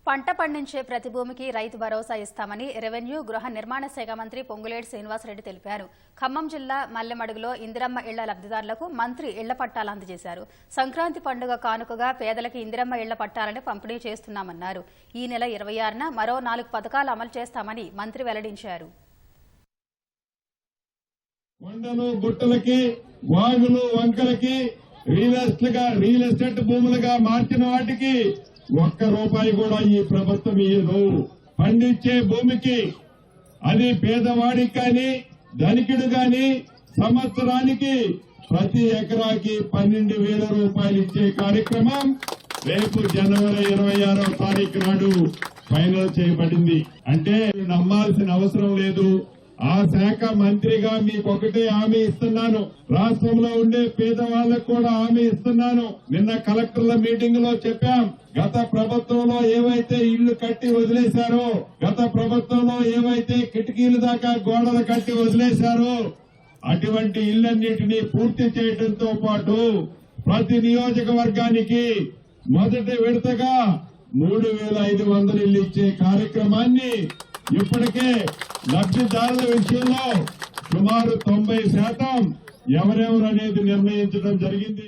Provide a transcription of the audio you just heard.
పంట పండించే ప్రతి భూమికి రైతు భరోసా ఇస్తామని రెవెన్యూ గృహ నిర్మాణ శాఖ మంత్రి పొంగులేటి శ్రీనివాసరెడ్డి తెలిపారు. ఖమ్మం జిల్లా మల్లెమడుగులో ఇందిరమ్మ ఇళ్ల లబ్ధిదారులకు మంత్రి ఇళ్ల పట్టాలు అందజేశారు. సంక్రాంతి పండుగ కానుకగా పేదలకు ఇందిరమ్మ ఇళ్ల పట్టాలను పంపిణీ చేస్తున్నామన్నారు. ఈ నెల 26న మరో 4 పథకాలు అమలు చేస్తామని మంత్రి వెల్లడించారు. కొండలు గుట్టలకి వాగులు వంకలకి రియల్ ఎస్టేట్ భూములుగా మార్చిన వాటికి ₹1 కూడా ఈ ప్రభుత్వం ఇయ్యదు. పండించే భూమికి అది పేదవాడికి కానీ ధనికుడు గాని సంవత్సరానికి ప్రతి ఎకరాకి ₹12,000 ఇచ్చే కార్యక్రమం రేపు జనవరి 26వ తారీఖు నాడు ఫైనల్ చేయబడింది. అంటే నమ్మాల్సిన అవసరం లేదు. ఆ శాఖ మంత్రిగా మీకు ఒకటే హామీ ఇస్తున్నాను, రాష్ట్రంలో ఉండే పేదవాళ్లకు కూడా హామీ ఇస్తున్నాను. నిన్న కలెక్టర్ల మీటింగ్ లో చెప్పాం, గత ప్రభుత్వంలో ఏవైతే ఇళ్లు కట్టి వదిలేశారో, గత ప్రభుత్వంలో ఏవైతే కిటికీలు దాకా గోడలు కట్టి వదిలేశారో అటువంటి ఇళ్లన్నింటినీ పూర్తి చేయడంతో పాటు ప్రతి నియోజకవర్గానికి మొదటి విడతగా 3,500 ఇళ్లు ఇచ్చే కార్యక్రమాన్ని ఇప్పటికే లబ్ధిదారుల విషయంలో సుమారు 90% ఎవరెవరు అనేది నిర్ణయించడం జరిగింది.